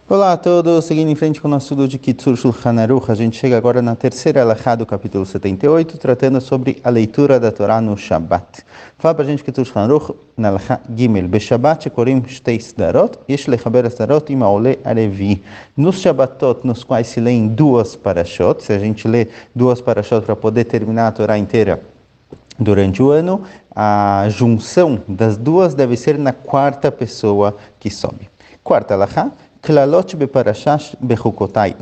Olá a todos, seguindo em frente com o nosso estudo de Kitzur Shulchan Aruch, a gente chega agora na terceira alahá do capítulo 78, tratando sobre a leitura da Torá no Shabbat. Fala pra gente Kitzur Shulchan Aruch, na alahá Gimel, Beshabbat shekorim shtei sdarot, yesh lechaber sdarot im haole arevi. Nos Shabbatot, nos quais se leem duas parashot, se a gente lê duas parashot para poder terminar a Torá inteira durante o ano, a junção das duas deve ser na quarta pessoa que sobe. Quarta alahá, כללות בפרשת בחוקותיי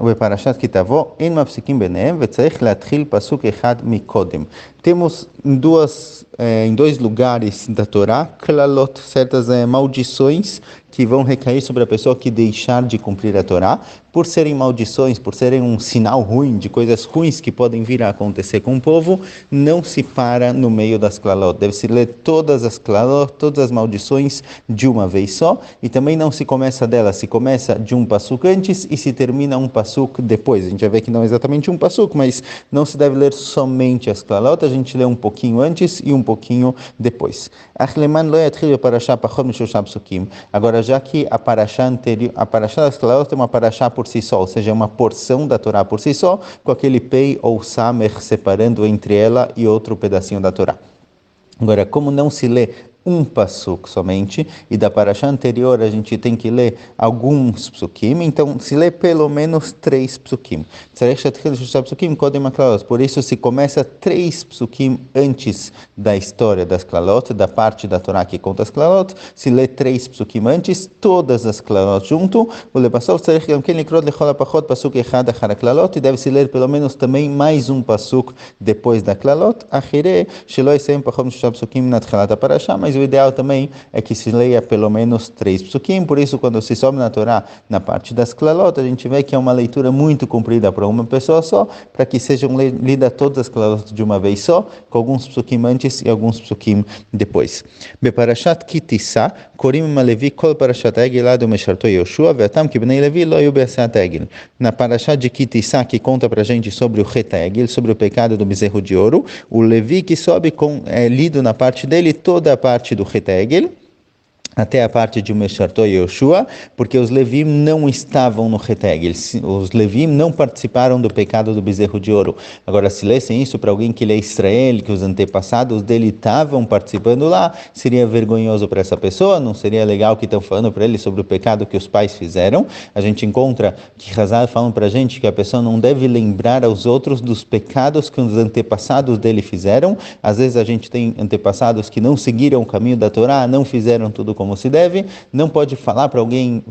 ובפרשת כי תבוא אין מפסיקים ביניהם וצריך להתחיל פסוק אחד מקודם. Temos em dois lugares da Torá, klalot, certas maldições que vão recair sobre a pessoa que deixar de cumprir a Torá, por serem maldições, por serem um sinal ruim de coisas ruins que podem vir a acontecer com o povo, não se para no meio das klalot. Deve-se ler todas as klalot, todas as maldições de uma vez só, e também não se começa delas, se começa de um pasuk antes e se termina um pasuk depois. A gente vai ver que não é exatamente um pasuk, mas não se deve ler somente as klalot, a gente lê um pouquinho antes e um pouquinho depois. Agora, já que a parashá anterior, a parashá das klalot é uma parashá por si só, ou seja, uma porção da Torá por si só, com aquele pei ou samer separando entre ela e outro pedacinho da Torá. Agora, como não se lê um pasuk somente, e da parashá anterior a gente tem que ler alguns psukim, então se lê pelo menos 3 psukim. Por isso se começa 3 psukim antes da história das klalot, da parte da Torá que conta as klalot, se lê 3 psukim antes, todas as klalot junto, e deve se ler pelo menos também mais um pasuk depois da klalot, mas o ideal também é que se leia pelo menos 3 psukim, por isso quando se sobe na Torá, na parte das klalot, a gente vê que é uma leitura muito comprida para uma pessoa só, para que sejam lidas todas as klalot de uma vez só, com alguns psukim antes e alguns psukim depois. Beparashat ki tisa, korim ima levi kol parashat egel ado mesharto Yoshua, ve'atam ki bnei levi lo yu be'asat egel. Na parashat de ki tisa, que conta pra gente sobre o chet egel, sobre o pecado do bezerro de ouro, o Levi que sobe é lido na parte dele toda a parte do chet egel, até a parte de Mesharto e Yoshua, porque os Levim não estavam no chet egel, os Levim não participaram do pecado do bezerro de ouro. Agora, se lessem isso para alguém que lê Israel, que os antepassados dele estavam participando lá, seria vergonhoso para essa pessoa, não seria legal que estão falando para ele sobre o pecado que os pais fizeram. A gente encontra que Hazal falam para a gente que a pessoa não deve lembrar aos outros dos pecados que os antepassados dele fizeram. Às vezes a gente tem antepassados que não seguiram o caminho da Torá, não fizeram tudo como se deve, não pode falar para alguém,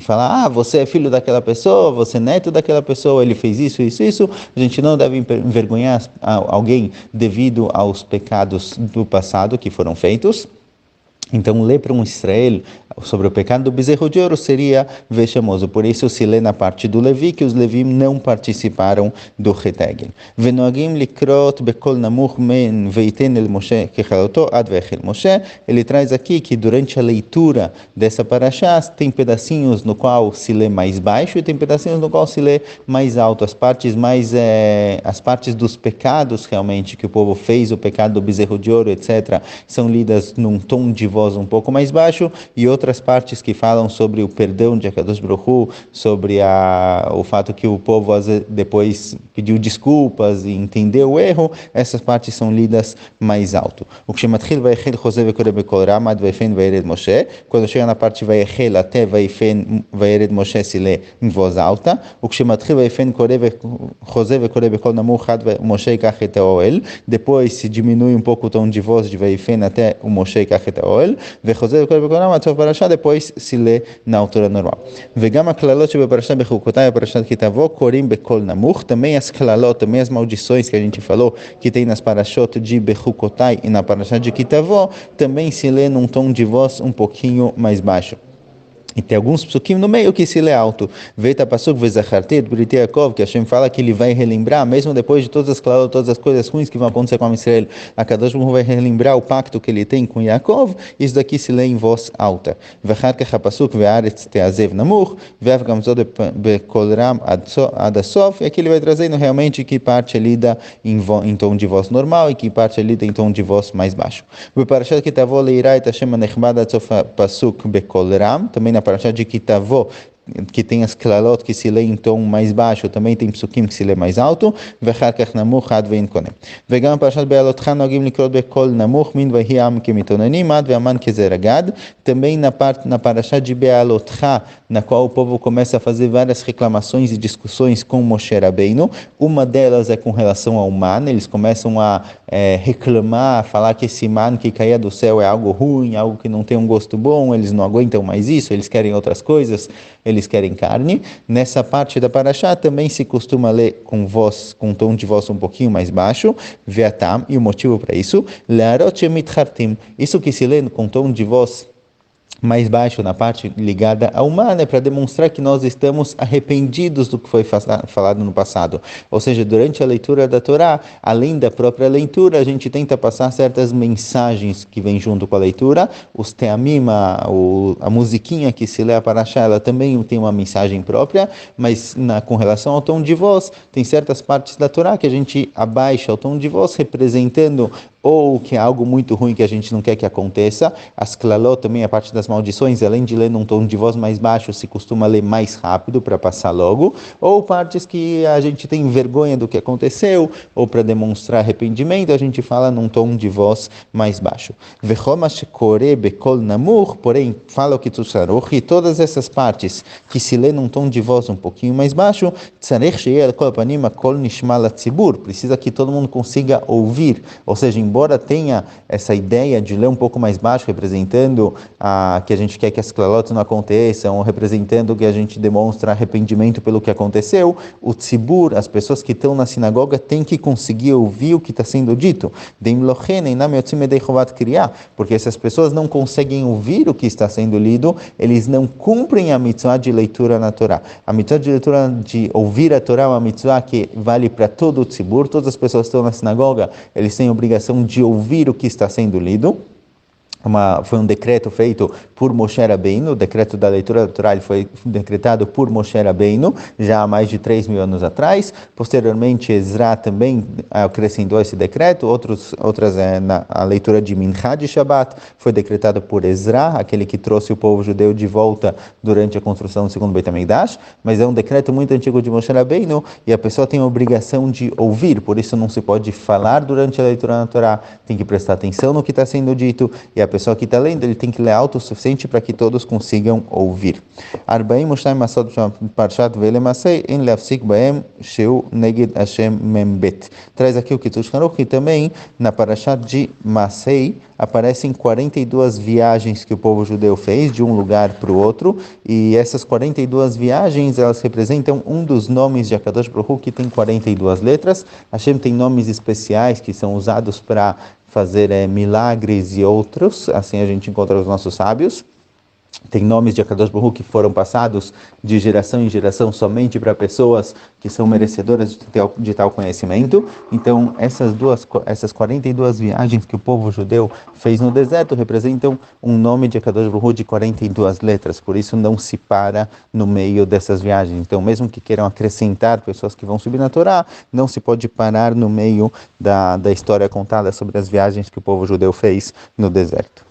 você é filho daquela pessoa, você é neto daquela pessoa, ele fez isso, a gente não deve envergonhar alguém devido aos pecados do passado que foram feitos. Então, ler para um Israel sobre o pecado do bezerro de ouro seria vexamoso. Por isso, se lê na parte do Levi, que os Levim não participaram do chet egel. Venoagim likrot bekol namuch men veiten el Moshe kechaloto ad vechel Moshe. Ele traz aqui que durante a leitura dessa parashá tem pedacinhos no qual se lê mais baixo e tem pedacinhos no qual se lê mais alto. As partes dos pecados realmente que o povo fez, o pecado do bezerro de ouro, etc., são lidas num tom de voz um pouco mais baixo, e outras partes que falam sobre o perdão de Akadosh Baruch Hu, sobre o fato que o povo depois pediu desculpas e entendeu o erro, essas partes são lidas mais alto. O que chama quando chega na parte Vayechel até Vayered Moshe se lê em voz alta. O que chama depois se diminui um pouco o tom de voz de Vayefen até o Moshe Kachet Oel, depois se lê na altura normal. Também as klalot, também as maldições que a gente falou, que tem nas parashot de Bechukotai e na parashat de Kitavó, também se lê num tom de voz um pouquinho mais baixo. E tem alguns psukim no meio que se lê alto. Veita pasuk vezachartet brit Yaakov, que Hashem fala que ele vai relembrar, mesmo depois de todas as coisas ruins que vão acontecer com Israel, a Kadosh Baruch Hu vai relembrar o pacto que ele tem com Yaakov. Isso daqui se lê em voz alta. Vecharkach hapasuk ve'aretz teazev namur ve'av gamzod bekol ram ad asof. E aqui ele vai trazendo realmente que parte é lida em tom de voz normal e que parte é lida em tom de voz mais baixo. Beparashat kitavó leirai Hashem anechbad ad sof pasuk bekol ram, também na parashat de Kitavó que tem as klalot que se lê em tom mais baixo, também tem psukim que se lê mais alto, ואחר כך נמוך עד ואין קונה. וגם בפרשת בעלותך נוהגים לקרוא בקול נמוך, מן ויהי העם כמתאוננים עד והמן כזרע גד. Também na parashá de Bealotcha, na qual o povo começa a fazer várias reclamações e discussões com Moshe Rabbeinu. Uma delas é com relação ao man, eles começam a reclamar, falar que esse man que caía do céu é algo ruim, algo que não tem um gosto bom, eles não aguentam mais isso, eles querem outras coisas, eles querem carne. Nessa parte da parashá também se costuma ler com voz, com um tom de voz um pouquinho mais baixo, ve'atam, e o motivo para isso, le'arot shemitchartim, isso que se lê com tom de voz mais baixo na parte ligada ao man, é para demonstrar que nós estamos arrependidos do que foi falado no passado. Ou seja, durante a leitura da Torá, além da própria leitura, a gente tenta passar certas mensagens que vêm junto com a leitura. Os teamim, a musiquinha que se lê a parashá, ela também tem uma mensagem própria, mas com relação ao tom de voz, tem certas partes da Torá que a gente abaixa o tom de voz, representando ou que é algo muito ruim que a gente não quer que aconteça. As klalot também, a parte das maldições, além de ler num tom de voz mais baixo, se costuma ler mais rápido para passar logo, ou partes que a gente tem vergonha do que aconteceu, ou para demonstrar arrependimento, a gente fala num tom de voz mais baixo. Porém, fala o Kitzur Saruch, e todas essas partes que se lê num tom de voz um pouquinho mais baixo, precisa que todo mundo consiga ouvir, ou seja, embora tenha essa ideia de ler um pouco mais baixo, representando que a gente quer que as klalot não aconteçam, ou representando que a gente demonstra arrependimento pelo que aconteceu, o tzibur, as pessoas que estão na sinagoga, têm que conseguir ouvir o que está sendo dito. Porque se as pessoas não conseguem ouvir o que está sendo lido, eles não cumprem a mitzvah de leitura na Torá. A mitzvah de leitura, de ouvir a Torá, é uma mitzvah que vale para todo o tzibur, todas as pessoas que estão na sinagoga, eles têm a obrigação de ouvir o que está sendo lido. Foi um decreto feito por Moshe Rabbeinu, o decreto da leitura da Torá ele foi decretado por Moshe Rabbeinu, já há mais de 3.000 anos atrás. Posteriormente, Ezra também acrescentou esse decreto. A leitura de Minchá de Shabbat foi decretada por Ezra, aquele que trouxe o povo judeu de volta durante a construção do segundo Beit HaMikdash, mas é um decreto muito antigo de Moshe Rabbeinu, e a pessoa tem a obrigação de ouvir, por isso não se pode falar durante a leitura da Torá, tem que prestar atenção no que está sendo dito, e a pessoa que está lendo, ele tem que ler alto o suficiente para que todos consigam ouvir. Traz aqui o Kitzur Saruch, que também na Parashat de Masei aparecem 42 viagens que o povo judeu fez de um lugar para o outro, e essas 42 viagens, elas representam um dos nomes de Akadosh Baruch Hu, que tem 42 letras. Hashem tem nomes especiais que são usados para fazer milagres e outros, assim a gente encontra os nossos sábios. Tem nomes de Akadosh Baruch Hu que foram passados de geração em geração somente para pessoas que são merecedoras de tal conhecimento. Então, essas 42 viagens que o povo judeu fez no deserto representam um nome de Akadosh Baruch Hu de 42 letras. Por isso, não se para no meio dessas viagens. Então, mesmo que queiram acrescentar pessoas que vão subir na Torá, não se pode parar no meio da história contada sobre as viagens que o povo judeu fez no deserto.